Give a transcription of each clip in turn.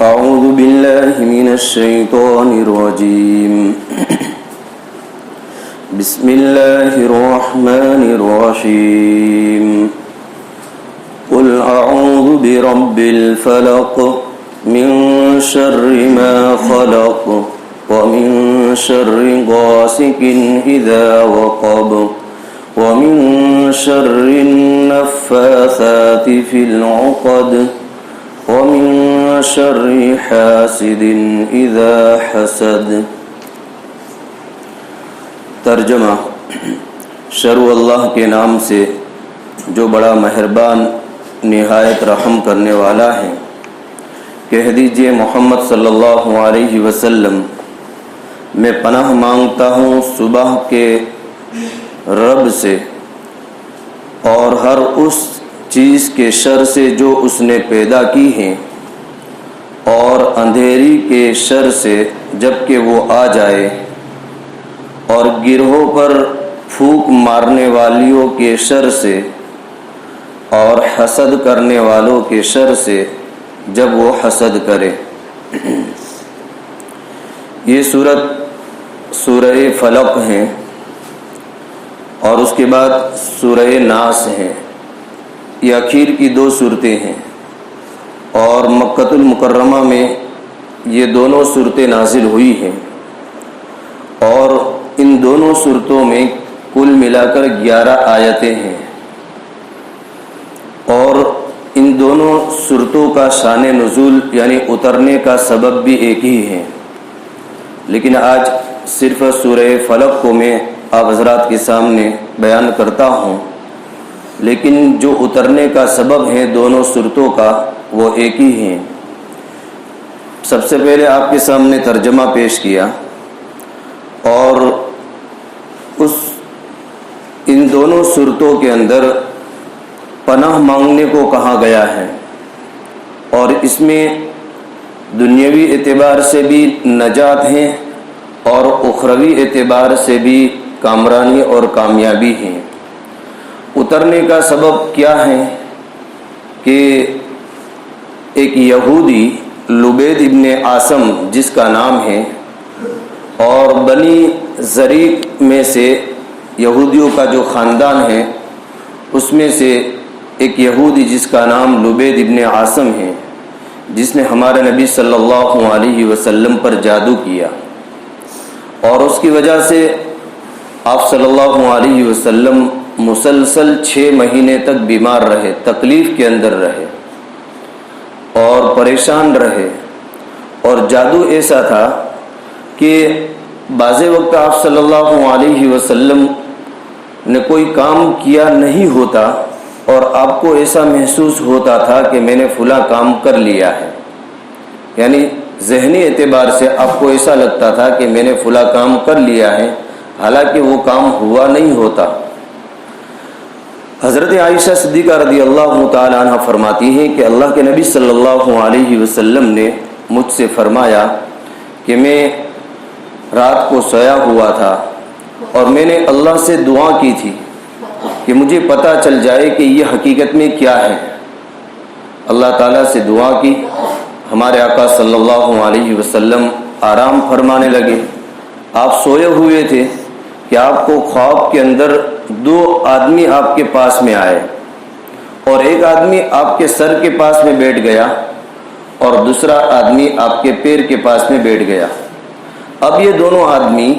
أعوذ بالله من الشيطان الرجيم بسم الله الرحمن الرحيم قل أعوذ برب الفلق من شر ما خلق ومن شر غاسق إذا وقب ومن شر النفاثات في العقد ومن شر حاسد إذا حسد۔ ترجمہ: شروع اللہ کے نام سے جو بڑا مہربان نہایت رحم کرنے والا ہے۔ کہہ دیجئے محمد صلی اللہ علیہ وسلم، میں پناہ مانگتا ہوں صبح کے رب سے اور ہر اس چیز کے شر سے جو اس نے پیدا کی ہے، اور اندھیری کے شر سے جب کہ وہ آ جائے، اور گروہوں پر پھونک مارنے والیوں کے شر سے، اور حسد کرنے والوں کے شر سے جب وہ حسد کرے۔ یہ سورت سورہ فلق ہے اور اس کے بعد سورہ ناس ہے۔ یہ اخیر کی دو صورتیں ہیں اور مکۃ المکرمہ میں یہ دونوں صورتیں نازل ہوئی ہیں، اور ان دونوں صورتوں میں کل ملا کر 11 آیتیں ہیں، اور ان دونوں صورتوں کا شان نزول یعنی اترنے کا سبب بھی ایک ہی ہے، لیکن آج صرف سورہ فلق کو میں آپ حضرات کے سامنے بیان کرتا ہوں، لیکن جو اترنے کا سبب ہے دونوں صورتوں کا وہ ایک ہی ہیں۔ سب سے پہلے آپ کے سامنے ترجمہ پیش کیا، اور ان دونوں صورتوں کے اندر پناہ مانگنے کو کہا گیا ہے، اور اس میں دنیاوی اعتبار سے بھی نجات ہے اور اخروی اعتبار سے بھی کامرانی اور کامیابی ہے۔ اترنے کا سبب کیا ہے کہ ایک یہودی لبید ابن عاصم جس کا نام ہے، اور بنی زریق میں سے یہودیوں کا جو خاندان ہے اس میں سے ایک یہودی جس کا نام لبید ابن عاصم ہے، جس نے ہمارے نبی صلی اللہ علیہ وسلم پر جادو کیا، اور اس کی وجہ سے آپ صلی اللہ علیہ وسلم مسلسل 6 مہینے تک بیمار رہے، تکلیف کے اندر رہے اور پریشان رہے، اور جادو ایسا تھا کہ بعض وقت آپ صلی اللہ علیہ وسلم نے کوئی کام کیا نہیں ہوتا اور آپ کو ایسا محسوس ہوتا تھا کہ میں نے فلاں کام کر لیا ہے، یعنی ذہنی اعتبار سے آپ کو ایسا لگتا تھا کہ میں نے فلاں کام کر لیا ہے، حالانکہ وہ کام ہوا نہیں ہوتا۔ حضرت عائشہ صدیقہ رضی اللہ تعالی عنہ فرماتی ہیں کہ اللہ کے نبی صلی اللہ علیہ وسلم نے مجھ سے فرمایا کہ میں رات کو سویا ہوا تھا اور میں نے اللہ سے دعا کی تھی کہ مجھے پتہ چل جائے کہ یہ حقیقت میں کیا ہے۔ اللہ تعالیٰ سے دعا کی، ہمارے آقا صلی اللہ علیہ وسلم آرام فرمانے لگے۔ آپ سوئے ہوئے تھے کہ آپ کو خواب کے اندر 2 آدمی آپ کے پاس میں آئے، اور ایک آدمی آپ کے سر کے پاس میں بیٹھ گیا اور دوسرا آدمی آپ کے پیر کے پاس میں بیٹھ گیا۔ اب یہ دونوں آدمی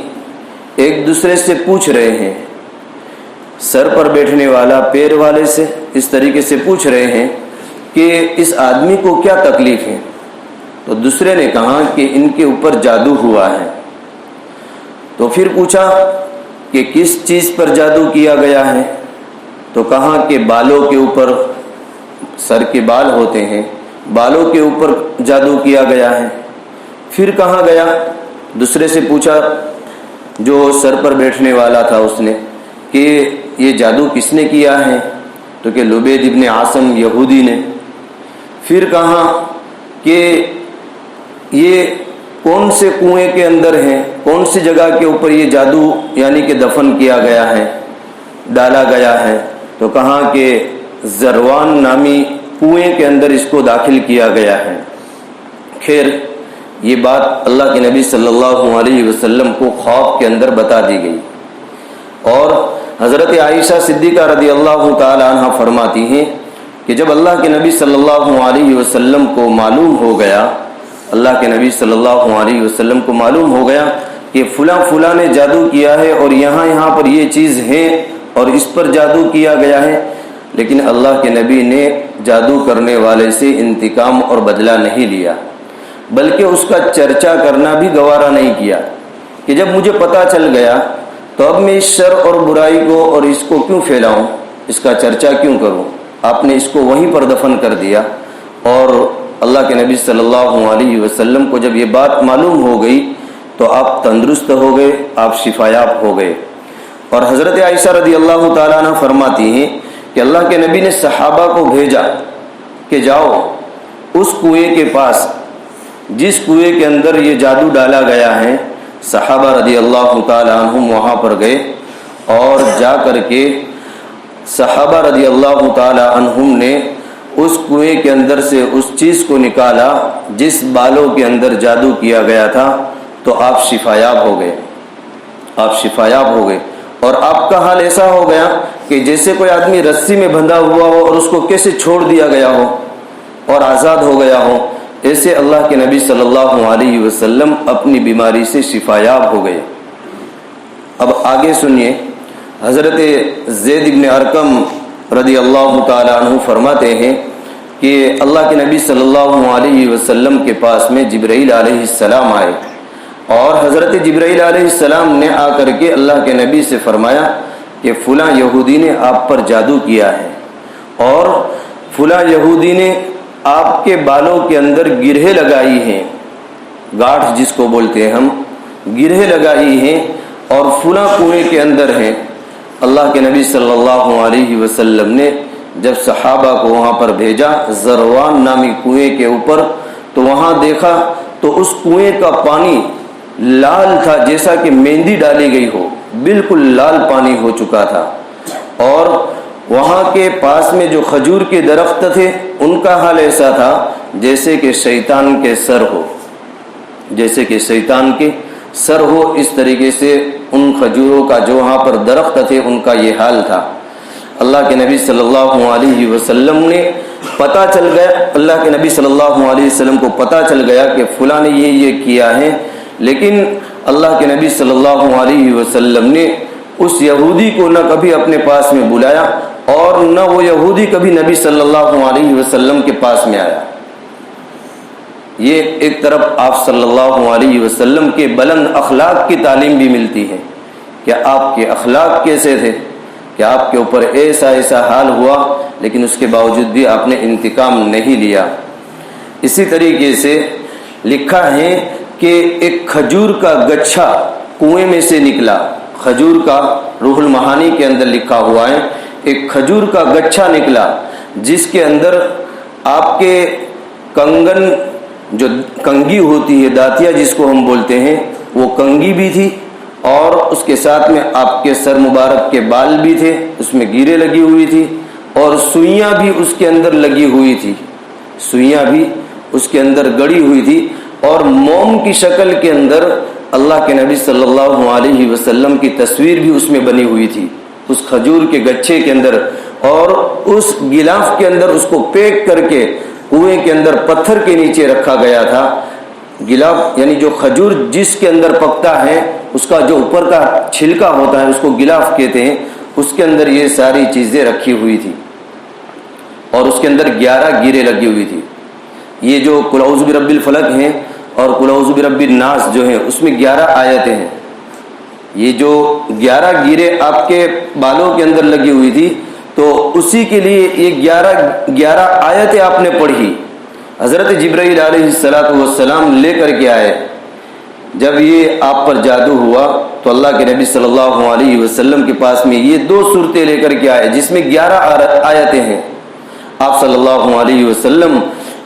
ایک دوسرے سے پوچھ رہے ہیں، سر پر بیٹھنے والا پیر والے سے اس طریقے سے پوچھ رہے ہیں کہ اس آدمی کو کیا تکلیف ہے، تو دوسرے نے کہا کہ ان کے اوپر جادو ہوا ہے۔ تو پھر پوچھا کہ کس چیز پر جادو کیا گیا ہے، تو کہا کہ بالوں کے اوپر، سر کے بال ہوتے ہیں، بالوں کے اوپر جادو کیا گیا ہے۔ پھر کہاں گیا، دوسرے سے پوچھا جو سر پر بیٹھنے والا تھا اس نے کہ یہ جادو کس نے کیا ہے، تو کہ لبید ابن عاصم یہودی نے۔ پھر کہا کہ یہ کون سے کنویں کے اندر ہیں، کون سی جگہ کے اوپر یہ جادو یعنی کہ دفن کیا گیا ہے، ڈالا گیا ہے، تو کہا کہ زروان نامی کنویں کے اندر اس کو داخل کیا گیا ہے۔ خیر یہ بات اللہ کے نبی صلی اللہ علیہ وسلم کو خواب کے اندر بتا دی گئی، اور حضرت عائشہ صدیقہ رضی اللہ تعالی عنہ فرماتی ہیں کہ جب اللہ کے نبی صلی اللہ علیہ وسلم کو معلوم ہو گیا، اللہ کے نبی صلی اللہ علیہ وسلم کو معلوم ہو گیا کہ فلاں نے جادو کیا ہے اور یہاں پر یہ چیز ہے اور اس پر جادو کیا گیا ہے، لیکن اللہ کے نبی نے جادو کرنے والے سے انتقام اور بدلہ نہیں لیا، بلکہ اس کا چرچا کرنا بھی گوارا نہیں کیا کہ جب مجھے پتہ چل گیا تو اب میں اس شر اور برائی کو اور اس کو کیوں پھیلاؤں، اس کا چرچا کیوں کروں۔ آپ نے اس کو وہیں پر دفن کر دیا، اور اللہ کے نبی صلی اللہ علیہ وسلم کو جب یہ بات معلوم ہو گئی تو آپ تندرست ہو گئے، آپ شفایاب ہو گئے۔ اور حضرت عائشہ رضی اللہ تعالیٰ عنہ فرماتی ہیں کہ اللہ کے نبی نے صحابہ کو بھیجا کہ جاؤ اس کنویں کے پاس جس کنویں کے اندر یہ جادو ڈالا گیا ہے۔ صحابہ رضی اللہ تعالیٰ عنہم وہاں پر گئے، اور جا کر کے صحابہ رضی اللہ تعالیٰ عنہم نے اس کنویں کے اندر سے اس چیز کو نکالا جس بالوں کے اندر جادو کیا گیا تھا، تو آپ شفایاب ہو گئے، آپ شفایاب ہو گئے۔ اور آپ کا حال ایسا ہو گیا کہ جیسے کوئی آدمی رسی میں بندھا ہوا ہو اور اس کو کیسے چھوڑ دیا گیا ہو اور آزاد ہو گیا ہو، ایسے اللہ کے نبی صلی اللہ علیہ وسلم اپنی بیماری سے شفایاب ہو گئے۔ اب آگے سنیے، حضرت زید بن ارقم رضی اللہ تعالی عنہ فرماتے ہیں کہ اللہ کے نبی صلی اللہ علیہ وسلم کے پاس میں جبرائیل علیہ السلام آئے، اور حضرت جبرائیل علیہ السلام نے آ کر کے اللہ کے نبی سے فرمایا کہ فلاں یہودی نے آپ پر جادو کیا ہے، اور فلاں یہودی نے آپ کے بالوں کے اندر گرہیں لگائی ہیں، گاٹھ جس کو بولتے ہیں ہم، گرہیں لگائی ہیں، اور فلاں کنویں کے اندر ہیں۔ اللہ کے نبی صلی اللہ علیہ وسلم نے جب صحابہ کو وہاں پر بھیجا زروان نامی کنویں کے اوپر، تو وہاں دیکھا تو اس کنویں کا پانی لال تھا، جیسا کہ مہندی ڈالی گئی ہو، بالکل لال پانی ہو چکا تھا۔ اور وہاں کے پاس میں جو کھجور کے درخت تھے ان کا حال ایسا تھا جیسے کہ شیطان کے سر ہو، جیسے کہ شیطان کے سر ہو، اس طریقے سے ان کھجوروں کا جو وہاں پر درخت تھے ان کا یہ حال تھا۔ اللہ کے نبی صلی اللہ علیہ وسلم نے پتہ چل گیا، اللہ کے نبی صلی اللہ علیہ وسلم کو پتہ چل گیا کہ فلاں نے یہ کیا ہے، لیکن اللہ کے نبی صلی اللہ علیہ وسلم نے اس یہودی کو نہ کبھی اپنے پاس میں بلایا، اور نہ وہ یہودی کبھی نبی صلی اللہ علیہ وسلم کے پاس میں آیا۔ یہ ایک طرف آپ صلی اللہ علیہ وسلم کے بلند اخلاق کی تعلیم بھی ملتی ہے کہ آپ کے اخلاق کیسے تھے، کہ آپ کے اوپر ایسا حال ہوا لیکن اس کے باوجود بھی آپ نے انتقام نہیں لیا۔ اسی طریقے سے لکھا ہے کہ ایک کھجور کا گچھا کنویں میں سے نکلا، کھجور کا، روح المعانی کے اندر لکھا ہوا ہے، ایک کھجور کا گچھا نکلا جس کے اندر آپ کے کنگن، جو کنگھی ہوتی ہے، داتیا جس کو ہم بولتے ہیں، وہ کنگھی بھی تھی، اور اس کے ساتھ میں آپ کے سر مبارک کے بال بھی تھے، اس میں گیریں لگی ہوئی تھی، اور سوئیاں بھی اس کے اندر لگی ہوئی تھی، سوئیاں بھی اس کے اندر گڑی ہوئی تھی، اور موم کی شکل کے اندر اللہ کے نبی صلی اللہ علیہ وسلم کی تصویر بھی اس میں بنی ہوئی تھی، اس کھجور کے گچھے کے اندر، اور اس غلاف کے اندر اس کو پیک کر کے کنویں کے اندر پتھر کے نیچے رکھا گیا تھا۔ غلاف یعنی جو کھجور جس کے اندر پکتا ہے اس کا جو اوپر کا چھلکا ہوتا ہے اس کو غلاف کہتے ہیں، اس کے اندر یہ ساری چیزیں رکھی ہوئی تھی، اور اس کے اندر 11 گیریں لگی ہوئی تھی۔ یہ جو قل اعوذ برب الفلق ہیں اور قل اعوذ برب الناس جو ہیں اس میں 11 آیتیں ہیں۔ یہ جو 11 گیریں آپ کے بالوں کے اندر لگی ہوئی تھی، تو اسی کے لیے یہ 11 آیتیں آپ نے پڑھی۔ حضرت جبرائیل علیہ السلام لے کر کے آئے۔ جب یہ آپ پر جادو ہوا تو اللہ کے نبی صلی اللہ علیہ وسلم کے پاس میں یہ 2 صورتیں لے کر کے آئے جس میں 11 آیتیں ہیں۔ آپ صلی اللہ علیہ وسلم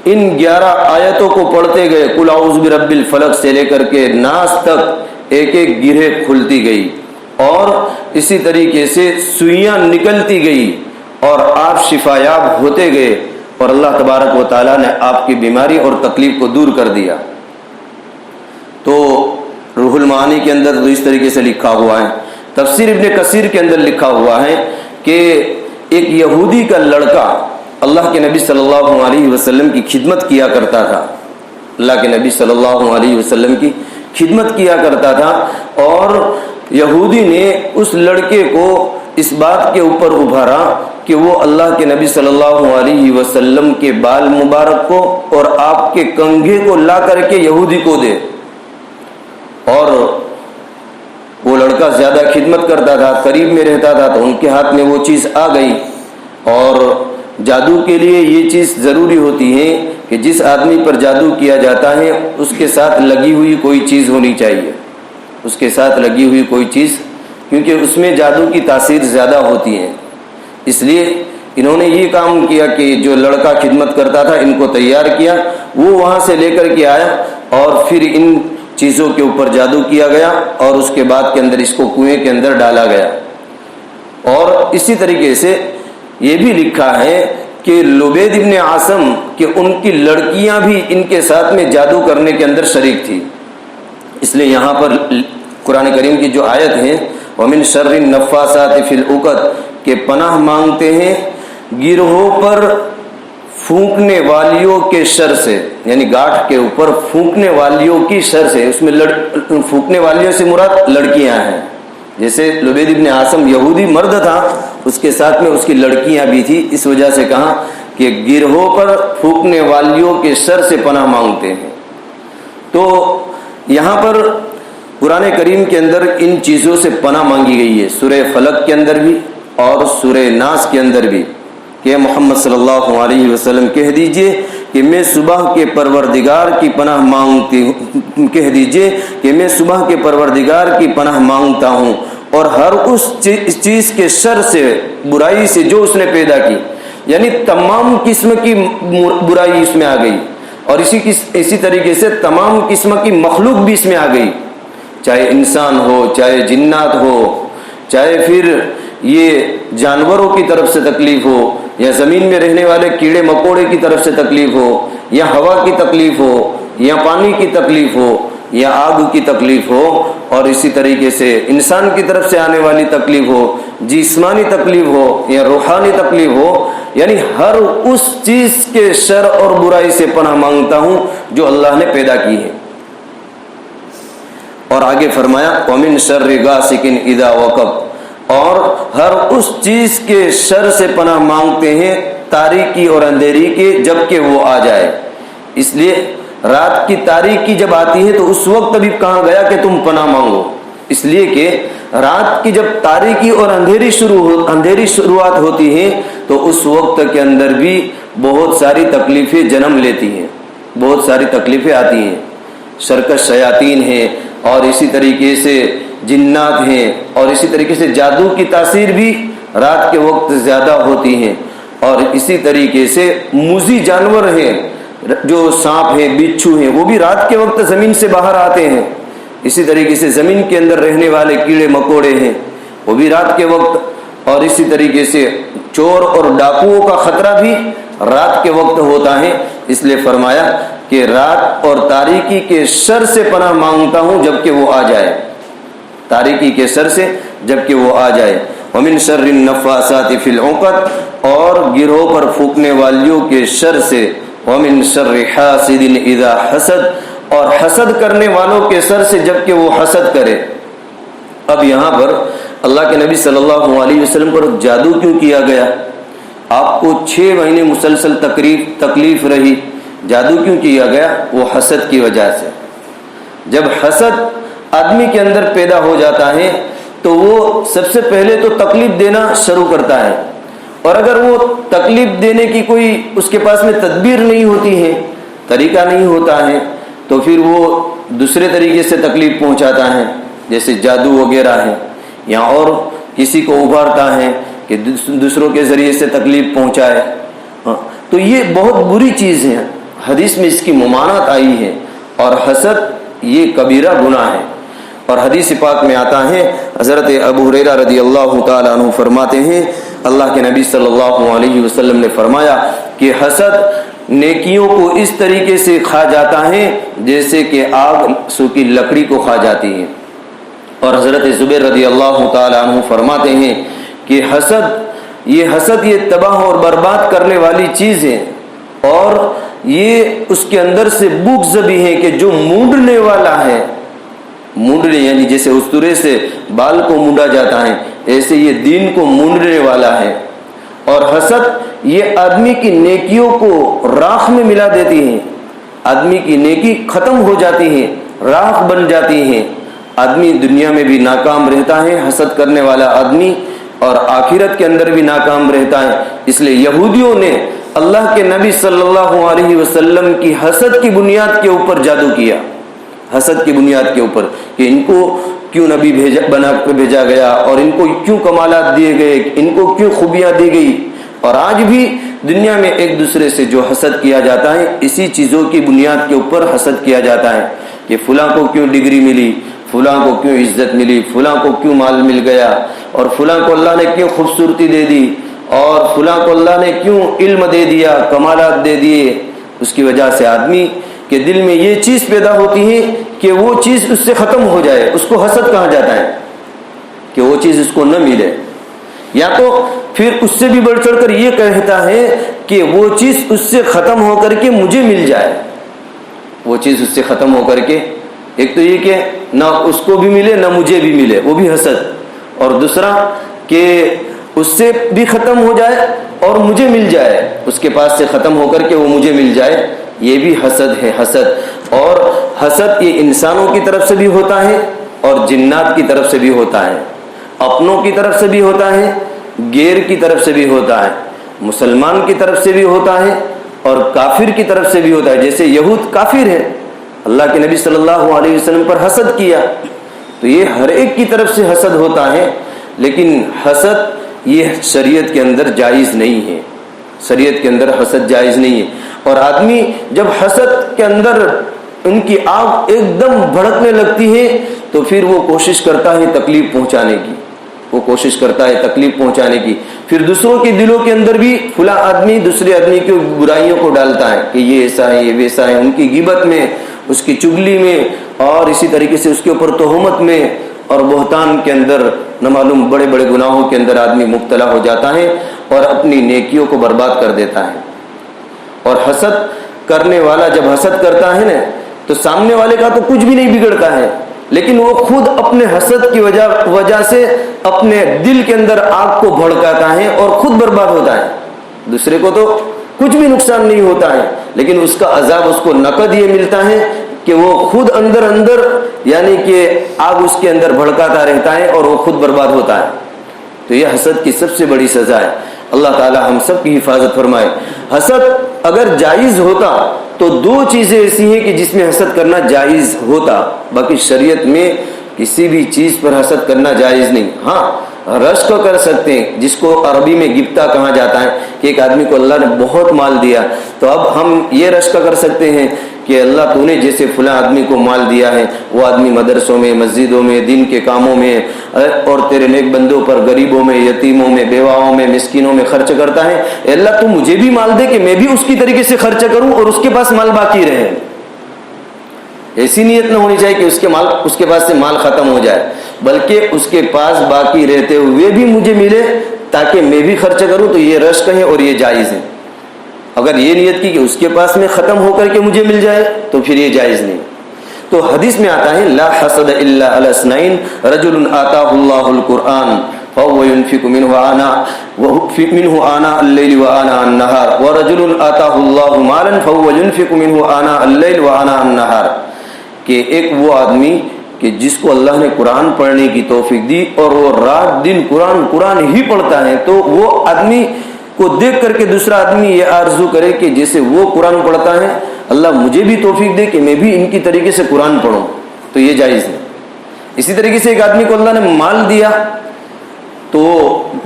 ان 11 آیتوں کو پڑھتے گئے، قل اعوذ برب الفلق سے لے کر کے ناس تک ایک ایک گرہ کھلتی گئی، اور اسی طریقے سے سوئیاں نکلتی گئی، اور آپ شفایاب ہوتے گئے، اور اللہ تبارک و تعالیٰ نے آپ کی بیماری اور تکلیف کو دور کر دیا۔ تو روح المعانی کے اندر تو اس طریقے سے لکھا ہوا ہے، تفسیر ابن کثیر کے اندر لکھا ہوا ہے کہ ایک یہودی کا لڑکا اللہ کے نبی صلی اللہ علیہ وسلم کی خدمت کیا کرتا تھا، اللہ کے نبی صلی اللہ علیہ وسلم کی خدمت کیا کرتا تھا، اور یہودی نے اس لڑکے کو اس بات کے اوپر ابھارا کہ وہ اللہ کے نبی صلی اللہ علیہ وسلم کے بال مبارک کو اور آپ کے کنگھے کو لا کر کے یہودی کو دے، اور وہ لڑکا زیادہ خدمت کرتا تھا، قریب میں رہتا تھا، تو ان کے ہاتھ میں وہ چیز آ گئی۔ اور جادو کے لیے یہ چیز ضروری ہوتی ہے کہ جس آدمی پر جادو کیا جاتا ہے اس کے ساتھ لگی ہوئی کوئی چیز ہونی چاہیے، اس کے ساتھ لگی ہوئی کوئی چیز، کیونکہ اس میں جادو کی تاثیر زیادہ ہوتی ہے۔ اس لیے انہوں نے یہ کام کیا کہ جو لڑکا خدمت کرتا تھا ان کو تیار کیا، وہ وہاں سے لے کر کے آیا اور پھر ان چیزوں کے اوپر جادو کیا گیا، اور اس کے بعد کے اندر اس کو کنویں کے اندر ڈالا گیا۔ اور اسی طریقے سے یہ بھی لکھا ہے کہ لبید ابن عاصم کہ ان کی لڑکیاں بھی ان کے ساتھ میں جادو کرنے کے اندر شریک تھی۔ اس لیے یہاں پر قرآن کریم کی جو آیت ہے وَمِن شَرِّ النَّفَّاثَاتِ فِي الْعُقَدِ کہ پناہ مانگتے ہیں گروہوں پر پھونکنے والیوں کے شر سے، یعنی گاٹھ کے اوپر پھونکنے والیوں کی شر سے، اس میں پھونکنے والیوں سے مراد لڑکیاں ہیں۔ جیسے لبید ابن عاصم یہودی مرد تھا، اس کے ساتھ میں اس کی لڑکیاں بھی تھی، اس وجہ سے کہا کہ گروہوں پر پھونکنے والیوں کے شر سے پناہ مانگتے ہیں۔ تو یہاں پر قرآن کریم کے اندر ان چیزوں سے پناہ مانگی گئی ہے، سورہ فلق کے اندر بھی اور سورہ ناس کے اندر بھی، کہ محمد صلی اللہ علیہ وسلم کہہ دیجئے کہ میں صبح کے پروردگار کی پناہ مانگتی ہوں، کہہ دیجئے کہ میں صبح کے پروردگار کی پناہ مانگتا ہوں اور ہر اس چیز کے شر سے، برائی سے جو اس نے پیدا کی، یعنی تمام قسم کی برائی اس میں آ گئی، اور اسی طریقے سے تمام قسم کی مخلوق بھی اس میں آ گئی، چاہے انسان ہو، چاہے جنات ہو، چاہے پھر یہ جانوروں کی طرف سے تکلیف ہو، یا زمین میں رہنے والے کیڑے مکوڑے کی طرف سے تکلیف ہو، یا ہوا کی تکلیف ہو، یا پانی کی تکلیف ہو، یا آگ کی تکلیف ہو، اور اسی طریقے سے انسان کی طرف سے آنے والی تکلیف ہو، جسمانی تکلیف ہو یا روحانی تکلیف ہو، یعنی ہر اس چیز کے شر اور برائی سے پناہ مانگتا ہوں جو اللہ نے پیدا کی ہے۔ اور آگے فرمایا وَمِن شَرِّ غَاسِقٍ إِذَا وَقَبَ، اور ہر اس چیز کے شر سے پناہ مانگتے ہیں تاریکی اور اندھیری کے جب کہ وہ آ جائے۔ اس لیے رات کی تاریکی جب آتی ہے تو اس وقت بھی کہا گیا کہ تم پناہ مانگو، اس لیے کہ رات کی جب تاریکی اور اندھیری شروعات ہوتی ہے تو اس وقت کے اندر بھی بہت ساری تکلیفیں جنم لیتی ہیں، بہت ساری تکلیفیں آتی ہیں، شرکش شیاطین ہیں، اور اسی طریقے سے جنات ہیں، اور اسی طریقے سے جادو کی تاثیر بھی رات کے وقت زیادہ ہوتی ہیں، اور اسی طریقے سے موذی جانور ہیں جو سانپ ہیں، بچھو ہیں، وہ بھی رات کے وقت زمین سے باہر آتے ہیں، اسی طریقے سے زمین کے اندر رہنے والے کیڑے مکوڑے ہیں وہ بھی رات کے وقت، اور اسی طریقے سے چور اور ڈاکوؤں کا خطرہ بھی رات کے وقت ہوتا ہے۔ اس لیے فرمایا کہ رات اور تاریکی کے شر سے پناہ مانگتا ہوں جب کہ وہ آ جائے، تاریکی کے شر سے جب کہ وہ آ جائے۔ وَمِن شَرِّ النَّفَّاثَاتِ فِي الْعُقَدِ، اور گروہ پر پھونکنے والیوں کے شر سے۔ وَمِن شَرِّ حَاسِدٍ إِذَا حَسَدَ، اور حسد کرنے والوں کے شر سے جب کہ وہ حسد کرے۔ اب یہاں پر اللہ کے نبی صلی اللہ علیہ وسلم پر جادو کیوں کیا گیا؟ آپ کو 6 مہینے مسلسل تکلیف رہی، جادو کیوں کیا گیا؟ وہ حسد کی وجہ سے۔ جب حسد آدمی کے اندر پیدا ہو جاتا ہے تو وہ سب سے پہلے تو تکلیف دینا شروع کرتا ہے، اور اگر وہ تکلیف دینے کی کوئی اس کے پاس میں تدبیر نہیں ہوتی ہے، طریقہ نہیں ہوتا ہے، تو پھر وہ دوسرے طریقے سے تکلیف پہنچاتا ہے، جیسے جادو وغیرہ ہے، یا اور کسی کو ابھارتا ہے کہ دوسروں کے ذریعے سے تکلیف پہنچائے۔ تو یہ بہت بری چیز ہے، حدیث میں اس کی ممانعت آئی ہے، اور حسد یہ کبیرہ گناہ ہے۔ اور حدیث پاک میں آتا ہے، حضرت ابو ہریرہ رضی اللہ تعالیٰ عنہ فرماتے ہیں اللہ کے نبی صلی اللہ علیہ وسلم نے فرمایا کہ حسد نیکیوں کو اس طریقے سے کھا جاتا ہے جیسے کہ آگ سوکھی لکڑی کو کھا جاتی ہے۔ اور حضرت زبیر رضی اللہ تعالی عنہ فرماتے ہیں کہ حسد یہ تباہ اور برباد کرنے والی چیز ہے، اور یہ اس کے اندر سے بغض بھی ہے کہ جو مونڈنے والا ہے، مونڈنے یعنی جیسے استورے سے بال کو مونڈا جاتا ہے، ایسے یہ دین کو مونڈنے والا ہے۔ اور حسد یہ آدمی کی نیکیوں کو راکھ میں ملا دیتی ہے، آدمی کی نیکی ختم ہو جاتی ہے، راکھ بن جاتی ہے، آدمی دنیا میں بھی ناکام رہتا ہے حسد کرنے والا آدمی، اور آخرت کے اندر بھی ناکام رہتا ہے۔ اس لیے یہودیوں نے اللہ کے نبی صلی اللہ علیہ وسلم کی حسد کی بنیاد کے اوپر جادو کیا، حسد کی بنیاد کے اوپر، کہ ان کو کیوں نبی بنا کر بھیجا گیا، اور ان کو کیوں کمالات دیے گئے، ان کو کیوں خوبیاں دی گئی۔ اور آج بھی دنیا میں ایک دوسرے سے جو حسد کیا جاتا ہے، اسی چیزوں کی بنیاد کے اوپر حسد کیا جاتا ہے کہ فلاں کو کیوں ڈگری ملی، فلاں کو کیوں عزت ملی، فلاں کو کیوں مال مل گیا، اور فلاں کو اللہ نے کیوں خوبصورتی دے دی، اور فلاں کو اللہ نے کیوں علم دے دیا، کمالات دے دیے۔ اس کی وجہ سے آدمی کے دل میں یہ چیز پیدا ہوتی ہے کہ وہ چیز اس سے ختم ہو جائے، اس کو حسد کہا جاتا ہے کہ وہ چیز اس کو نہ ملے، یا تو پھر اس سے بھی بڑھ چڑھ کر یہ کہتا ہے کہ وہ چیز اس سے ختم ہو کر کے مجھے مل جائے، وہ چیز اس سے ختم ہو کر کے، ایک تو یہ کہ نہ اس کو بھی ملے نہ مجھے بھی ملے، وہ بھی حسد، اور دوسرا کہ اس سے بھی ختم ہو جائے اور مجھے مل جائے، اس کے پاس سے ختم ہو کر کے وہ مجھے مل جائے، یہ بھی حسد ہے۔ حسد اور حسد یہ انسانوں کی طرف سے بھی ہوتا ہے اور جنات کی طرف سے بھی ہوتا ہے، اپنوں کی طرف سے بھی ہوتا ہے، غیر کی طرف سے بھی ہوتا ہے، مسلمان کی طرف سے بھی ہوتا ہے اور کافر کی طرف سے بھی ہوتا ہے۔ جیسے یہود کافر ہے، اللہ کے نبی صلی اللہ علیہ وسلم پر حسد کیا، تو یہ ہر ایک کی طرف سے حسد ہوتا ہے، لیکن حسد یہ شریعت کے اندر جائز نہیں ہے، شریعت کے اندر حسد جائز نہیں ہے۔ اور آدمی جب حسد کے اندر ان کی آگ ایک دم بھڑکنے لگتی ہے تو پھر وہ کوشش کرتا ہے تکلیف پہنچانے کی، وہ کوشش کرتا ہے تکلیف پہنچانے کی، پھر دوسروں کے دلوں کے اندر بھی فلاں آدمی دوسرے آدمی کی برائیوں کو ڈالتا ہے کہ یہ ایسا ہے، یہ ویسا ہے، ان کی غیبت میں، اس کی چگلی میں، اور اسی طریقے سے اس کے اوپر تہمت میں اور بہتان کے اندر، نہ معلوم بڑے بڑے گناہوں کے اندر آدمی مبتلا ہو جاتا ہے اور اپنی نیکیوں کو برباد کر دیتا ہے۔ اور حسد کرنے والا جب حسد کرتا ہے نا تو سامنے والے کا تو کچھ بھی نہیں بگڑتا ہے، لیکن وہ خود اپنے حسد کی وجہ سے اپنے دل کے اندر آگ کو بھڑکاتا ہے اور خود برباد ہوتا ہے۔ دوسرے کو تو کچھ بھی نقصان نہیں ہوتا ہے، لیکن اس کا عذاب اس کو نقد یہ ملتا ہے کہ وہ خود اندر اندر یعنی کہ آگ اس کے اندر بھڑکاتا رہتا ہے اور وہ خود برباد ہوتا ہے۔ تو یہ حسد کی سب سے بڑی سزا ہے۔ اللہ تعالی ہم سب کی حفاظت فرمائے۔ حسد اگر جائز ہوتا تو دو چیزیں ایسی ہیں کہ جس میں حسد کرنا جائز ہوتا، باقی شریعت میں کسی بھی چیز پر حسد کرنا جائز نہیں۔ ہاں رشک کر سکتے ہیں، جس کو عربی میں گپتا کہا جاتا ہے، کہ ایک آدمی کو اللہ نے بہت مال دیا، تو اب ہم یہ رشک کر سکتے ہیں کہ اللہ تو نے جیسے فلاں آدمی کو مال دیا ہے، وہ آدمی مدرسوں میں، مسجدوں میں، دین کے کاموں میں، اور تیرے نیک بندوں پر، غریبوں میں، یتیموں میں، بیواؤں میں، مسکینوں میں خرچ کرتا ہے، اے اللہ تو مجھے بھی مال دے کہ میں بھی اس کی طریقے سے خرچ کروں اور اس کے پاس مال باقی رہے۔ ایسی نیت نہ ہونی چاہیے کہ اس کے پاس سے مال ختم ہو جائے، بلکہ اس کے پاس باقی رہتے ہوئے بھی مجھے ملے تاکہ میں بھی خرچ کروں، تو یہ رشک ہے اور یہ جائز ہے۔ اگر یہ نیت کی کہ اس کے پاس میں ختم ہو کر کے مجھے مل جائے تو پھر یہ جائز نہیں۔ تو حدیث میں آتا ہے لا حسد الا علی اثنین رجل آتاہ اللہ القرآن فهو ينفق منه آناء الليل وآناء النهار ورجل آتاہ اللہ مالا فهو ينفق منه آناء الليل وآناء النهار، کہ ایک وہ آدمی کہ جس کو اللہ نے قرآن پڑھنے کی توفیق دی اور وہ رات دن قرآن ہی پڑھتا ہے، تو وہ آدمی کو دیکھ کر کے دوسرا آدمی یہ آرزو کرے کہ جیسے وہ قرآن پڑھتا ہے اللہ مجھے بھی توفیق دے کہ میں بھی ان کی طریقے سے قرآن پڑھوں، تو یہ جائز ہے۔ اسی طریقے سے ایک آدمی کو اللہ نے مال دیا تو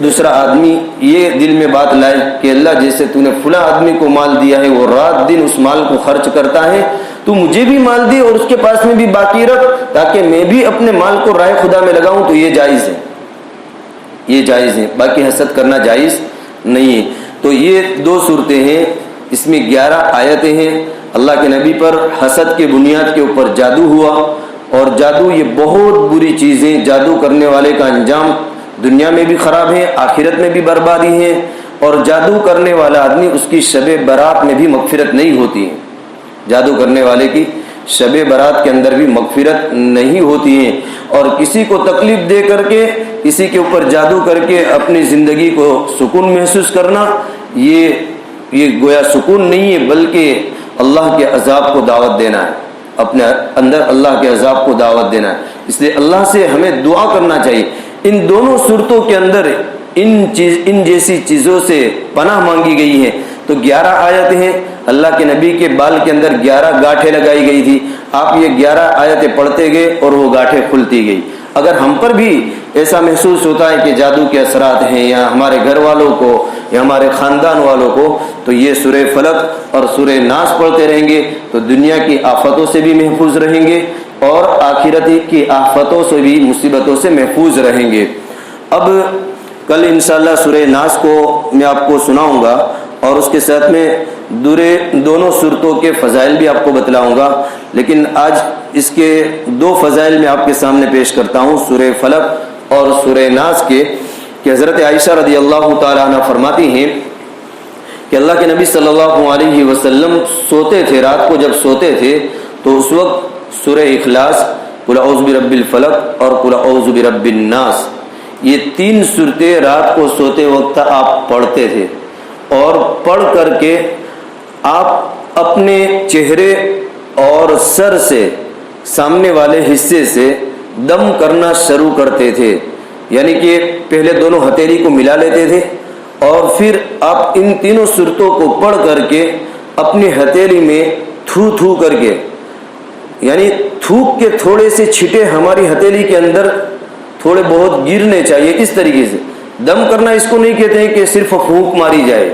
دوسرا آدمی یہ دل میں بات لائے کہ اللہ جیسے تو نے فلاں آدمی کو مال دیا ہے، وہ رات دن اس مال کو خرچ کرتا ہے، تو مجھے بھی مال دے اور اس کے پاس میں بھی باقی رکھ تاکہ میں بھی اپنے مال کو راہ خدا میں لگاؤں، تو یہ جائز ہے، یہ جائز ہے، باقی حسد کرنا جائز نہیں ہے۔ تو یہ 2 صورتیں ہیں، اس میں 11 آیتیں ہیں۔ اللہ کے نبی پر حسد کے بنیاد کے اوپر جادو ہوا، اور جادو یہ بہت بری چیزیں، جادو کرنے والے کا انجام دنیا میں بھی خراب ہے، آخرت میں بھی بربادی ہے، اور جادو کرنے والا آدمی اس کی شب برات میں بھی مغفرت نہیں ہوتی ہے، جادو کرنے والے کی شب برات کے اندر بھی مغفرت نہیں ہوتی ہے۔ اور کسی کو تکلیف دے کر کے، کسی کے اوپر جادو کر کے اپنی زندگی کو سکون محسوس کرنا، یہ گویا سکون نہیں ہے، بلکہ اللہ کے عذاب کو دعوت دینا ہے، اپنے اندر اللہ کے عذاب کو دعوت دینا ہے۔ اس لیے اللہ سے ہمیں دعا کرنا چاہیے۔ ان دونوں صورتوں کے اندر ان جیسی چیزوں سے پناہ مانگی گئی ہے۔ تو 11 آیتیں ہیں، اللہ کے نبی کے بال کے اندر 11 گاٹھیں لگائی گئی تھی، آپ یہ 11 آیتیں پڑھتے گئے اور وہ گاٹھیں کھلتی گئی۔ اگر ہم پر بھی ایسا محسوس ہوتا ہے کہ جادو کے اثرات ہیں، یا ہمارے گھر والوں کو یا ہمارے خاندان والوں کو، تو یہ سورہ فلق اور سورہ ناس پڑھتے رہیں گے تو دنیا کی آفتوں سے بھی محفوظ رہیں گے، اور آخرت کی آفتوں سے بھی، مصیبتوں سے محفوظ رہیں گے۔ اب کل انشاءاللہ سورہ ناس کو میں آپ کو سناؤں گا، اور اس کے ساتھ میں دونوں صورتوں کے فضائل بھی آپ کو بتلاؤں گا، لیکن آج اس کے 2 فضائل میں آپ کے سامنے پیش کرتا ہوں، سورہ فلق اور سورہ ناس کے، کہ حضرت عائشہ رضی اللہ تعالیٰ عنہ فرماتی ہیں کہ اللہ کے نبی صلی اللہ علیہ وسلم سوتے تھے، رات کو جب سوتے تھے تو اس وقت سورہ اخلاص، قل اعوذ برب الفلق اور قل اعوذ برب الناس، یہ 3 صورتیں رات کو سوتے وقت آپ پڑھتے تھے، اور پڑھ کر کے آپ اپنے چہرے اور سر سے، سامنے والے حصے سے دم کرنا شروع کرتے تھے، یعنی کہ پہلے دونوں ہتھیلی کو ملا لیتے تھے، اور پھر آپ ان تینوں صورتوں کو پڑھ کر کے اپنی ہتھیلی میں تھو کر کے، یعنی تھوک کے تھوڑے سے چھٹے ہماری ہتھیلی کے اندر تھوڑے بہت گرنے چاہیے، اس طریقے سے دم کرنا۔ اس کو نہیں کہتے ہیں کہ صرف پھونک ماری جائے،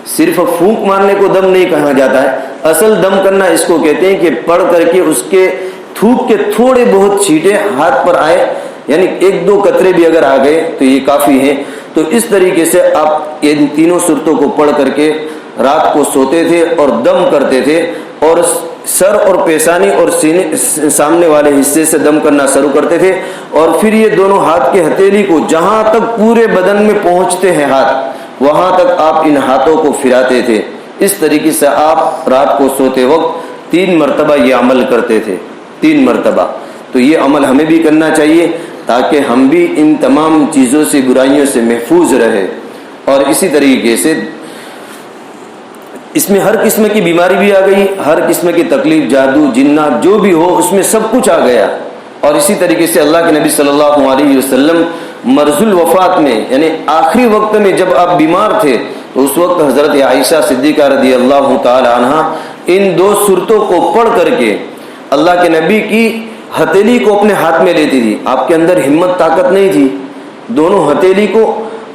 صرف پھونک مارنے کو دم نہیں کہا جاتا ہے، اصل دم کرنا اس کو کہتے ہیں کہ پڑھ کر کے اس کے تھوک کے تھوڑے بہت چھینٹے ہاتھ پر آئے، یعنی 1-2 قطرے بھی اگر آ گئے تو یہ کافی ہیں۔ تو اس طریقے سے آپ ان تینوں صورتوں کو پڑھ کر کے رات کو سوتے تھے اور دم کرتے تھے، اور سر اور پیشانی اور سینے سامنے والے حصے سے دم کرنا شروع کرتے تھے، اور پھر یہ دونوں ہاتھ کے ہتھیلی کو جہاں تک پورے بدن میں پہنچتے ہیں ہاتھ، وہاں تک آپ ان ہاتھوں کو پھراتے تھے۔ اس طریقے سے آپ رات کو سوتے وقت 3 مرتبہ یہ عمل کرتے تھے، 3 مرتبہ۔ تو یہ عمل ہمیں بھی کرنا چاہیے تاکہ ہم بھی ان تمام چیزوں سے، برائیوں سے محفوظ رہے۔ اور اسی طریقے سے اس میں ہر قسم کی بیماری بھی آ گئی، ہر قسم کی تکلیف، جادو، جنات، جو بھی ہو اس میں سب کچھ آ گیا۔ اور اسی طریقے سے اللہ کے نبی صلی اللہ علیہ وسلم مرض الوفات میں، یعنی آخری وقت میں جب آپ بیمار تھے، تو اس وقت حضرت عائشہ صدیقہ رضی اللہ تعالی عنہ ان 2 صورتوں کو پڑھ کر کے اللہ کے نبی کی ہتھیلی کو اپنے ہاتھ میں لیتی تھی۔ آپ کے اندر ہمت، طاقت نہیں تھی، دونوں ہتھیلی کو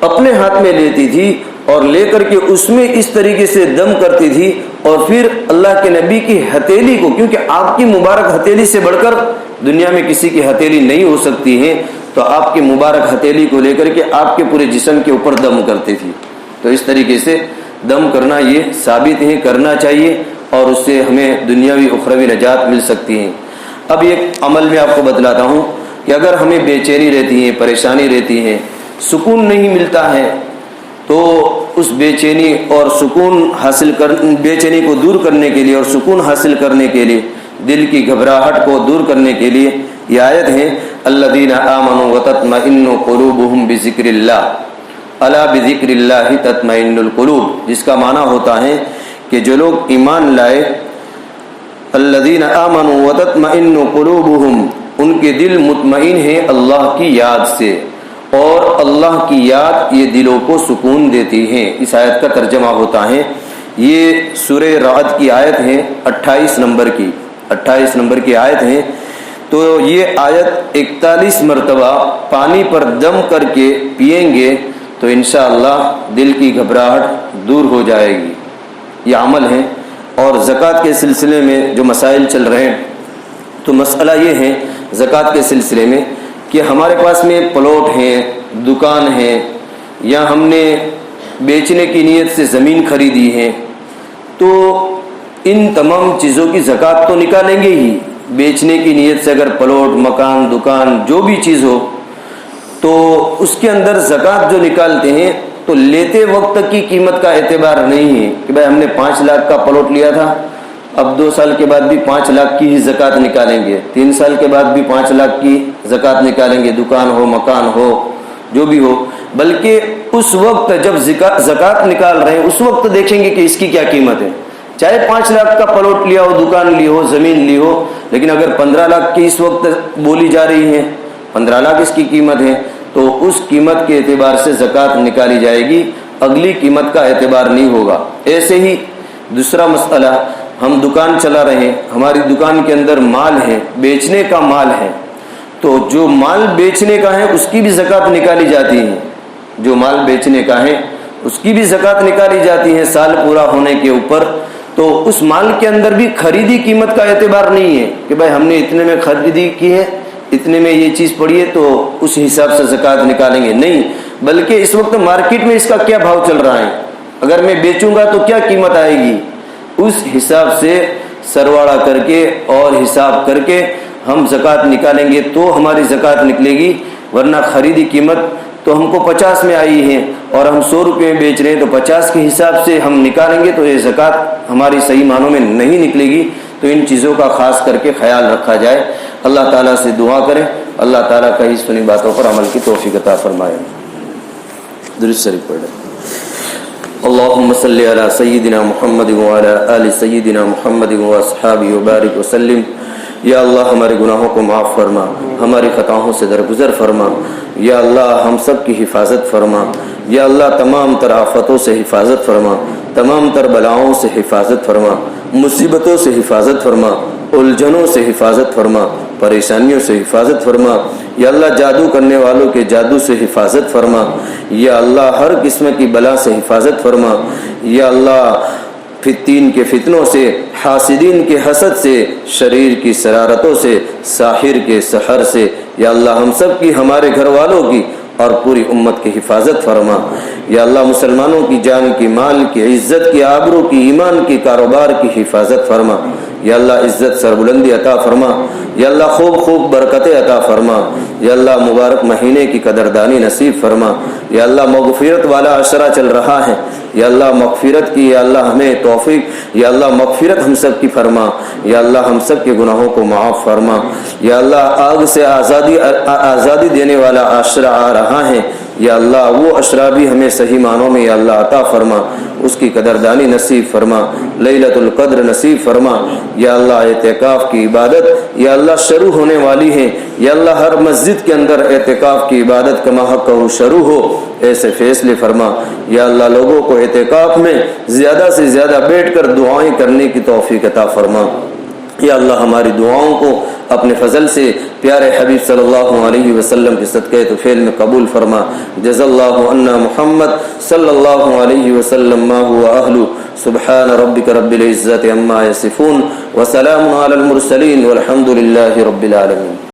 اپنے ہاتھ میں لیتی تھی، اور لے کر کے اس میں اس طریقے سے دم کرتی تھی، اور پھر اللہ کے نبی کی ہتھیلی کو، کیونکہ آپ کی مبارک ہتھیلی سے بڑھ کر دنیا میں کسی کی ہتھیلی نہیں ہو سکتی ہے، تو آپ کی مبارک ہتھیلی کو لے کر کے آپ کے پورے جسم کے اوپر دم کرتی تھی۔ تو اس طریقے سے دم کرنا یہ ثابت ہے، کرنا چاہیے، اور اس سے ہمیں دنیاوی اخروی نجات مل سکتی ہے۔ اب ایک عمل میں آپ کو بتلاتا ہوں کہ اگر ہمیں بے چینی رہتی ہے، پریشانی رہتی ہے، سکون نہیں ملتا ہے، تو اس بے چینی اور سکون بے چینی کو دور کرنے کے لیے اور سکون حاصل کرنے کے لیے، دل کی گھبراہٹ کو دور کرنے کے لیے یہ آیت ہے، الذین آمنوا وتطمئن قلوبہم بذکر اللہ، الا بذکر اللہ تطمئن القلوب، جس کا معنی ہوتا ہے کہ جو لوگ ایمان لائے، الذین آمنوا وتطمئن قلوبہم، ان کے دل مطمئن ہیں اللہ کی یاد سے، اور اللہ کی یاد یہ دلوں کو سکون دیتی ہے۔ اس آیت کا ترجمہ ہوتا ہے، یہ سورہ رعد کی آیت ہے، 28 نمبر کی آیت ہے۔ تو یہ آیت 41 مرتبہ پانی پر دم کر کے پئیں گے تو انشاءاللہ دل کی گھبراہٹ دور ہو جائے گی۔ یہ عمل ہے۔ اور زکوٰۃ کے سلسلے میں جو مسائل چل رہے ہیں، تو مسئلہ یہ ہے زکوٰۃ کے سلسلے میں کہ ہمارے پاس میں پلاٹ ہیں، دکان ہے، یا ہم نے بیچنے کی نیت سے زمین خریدی ہے تو ان تمام چیزوں کی زکوٰۃ تو نکالیں گے ہی. بیچنے کی نیت سے اگر پلاٹ، مکان، دکان جو بھی چیز ہو تو اس کے اندر زکوٰۃ جو نکالتے ہیں تو لیتے وقت کی قیمت کا اعتبار نہیں ہے کہ بھائی ہم نے 5 لاکھ کا پلاٹ لیا تھا، اب 2 سال کے بعد بھی 5 لاکھ کی ہی زکوٰۃ نکالیں گے، 3 سال کے بعد بھی 5 لاکھ کی زکوٰۃ نکالیں گے، دکان ہو، مکان ہو، جو بھی ہو. بلکہ اس وقت جب زکوٰۃ نکال رہے ہیں اس وقت دیکھیں گے کہ اس کی کیا قیمت ہے. چاہے 5 لاکھ کا پلاٹ لیا ہو، دکان لی ہو، زمین لی ہو، لیکن اگر 15 لاکھ کی اس وقت بولی جا رہی ہے، 15 لاکھ اس کی قیمت ہے، تو اس قیمت کے اعتبار سے زکوٰۃ نکالی جائے گی، اگلی قیمت کا اعتبار نہیں ہوگا. ایسے ہی دوسرا مسئلہ، ہم دکان چلا رہے ہیں، ہماری دکان کے اندر مال ہے، بیچنے کا مال ہے، تو جو مال بیچنے کا ہے اس کی بھی زکوٰۃ نکالی جاتی ہے. جو مال بیچنے کا ہے اس کی بھی زکوٰۃ نکالی جاتی ہے سال پورا ہونے کے اوپر. تو اس مال کے اندر بھی خریدی قیمت کا اعتبار نہیں ہے کہ بھائی ہم نے اتنے میں خریدی کی ہے، اتنے میں یہ چیز پڑی ہے تو اس حساب سے زکوٰۃ نکالیں گے، نہیں. بلکہ اس وقت مارکیٹ میں اس کا کیا بھاؤ چل رہا ہے، اگر میں بیچوں گا تو کیا قیمت آئے گی، اس حساب سے سرواڑا کر کے اور حساب کر کے ہم زکوٰۃ نکالیں گے تو ہماری زکوٰۃ نکلے گی. ورنہ خریدی قیمت تو ہم کو 50 میں آئی ہے اور ہم 100 روپے میں بیچ رہے ہیں تو 50 کے حساب سے ہم نکالیں گے تو یہ زکوٰۃ ہماری صحیح معنوں میں نہیں نکلے گی. تو ان چیزوں کا خاص کر کے خیال رکھا جائے. اللہ تعالیٰ سے دعا کریں اللہ تعالیٰ کہی سنی باتوں پر عمل کی توفیق عطا فرمائے. درود شریف پڑھیں. اللهم صل على سيدنا محمد وعلى آل سيدنا محمد واصحابہ وبارک وسلم. یا اللہ ہمارے گناہوں کو معاف فرما، ہماری خطاؤں سے درگزر فرما. یا اللہ ہم سب کی حفاظت فرما. یا اللہ تمام تر آفتوں سے حفاظت فرما، تمام تر بلاؤں سے حفاظت فرما، مصیبتوں سے حفاظت فرما، الجھنوں سے حفاظت فرما، پریشانیوں سے حفاظت فرما. یا اللہ جادو کرنے والوں کے جادو سے حفاظت فرما. یا اللہ ہر قسم کی بلا سے حفاظت فرما. یا اللہ فتین کے فتنوں سے، حاسدین کے حسد سے، شریر کی شرارتوں سے، ساحر کے سحر سے، یا اللہ ہم سب کی، ہمارے گھر والوں کی اور پوری امت کی حفاظت فرما. یا اللہ مسلمانوں کی جان کی، مال کی، عزت کی، آبرو کی، ایمان کی، کاروبار کی حفاظت فرما. یا اللہ عزت سربلندی عطا فرما. یا اللہ خوب خوب برکتیں عطا فرما. یا اللہ مبارک مہینے کی قدردانی نصیب فرما. یا اللہ مغفرت والا عشرہ چل رہا ہے، یا اللہ مغفرت کی، یا اللہ ہمیں توفیق، یا اللہ مغفرت ہم سب کی فرما. یا اللہ ہم سب کے گناہوں کو معاف فرما. یا اللہ آگ سے آزادی دینے والا عشرہ آ رہا ہے، یا اللہ وہ عشرہ بھی ہمیں صحیح معنوں میں یا اللہ عطا فرما، اس کی قدردانی نصیب فرما، لیلۃ القدر نصیب فرما. یا اللہ اعتکاف کی عبادت یا اللہ شروع ہونے والی ہے، یا اللہ ہر مسجد کے اندر اعتکاف کی عبادت کما حق شروع ہو، ایسے فیصلے فرما. یا اللہ لوگوں کو اعتکاف میں زیادہ سے زیادہ بیٹھ کر دعائیں کرنے کی توفیق عطا فرما. یا اللہ ہماری دعاؤں کو اپنے فضل سے پیارے حبیب صلی اللہ علیہ وسلم کے صدقے تو فعل میں قبول فرما. جزا اللہ عنا محمد صلی اللہ علیہ وسلم ما هو اہل. سبحان ربک رب العزت عما یصفون وسلام علی المرسلین والحمد للہ رب العالمین.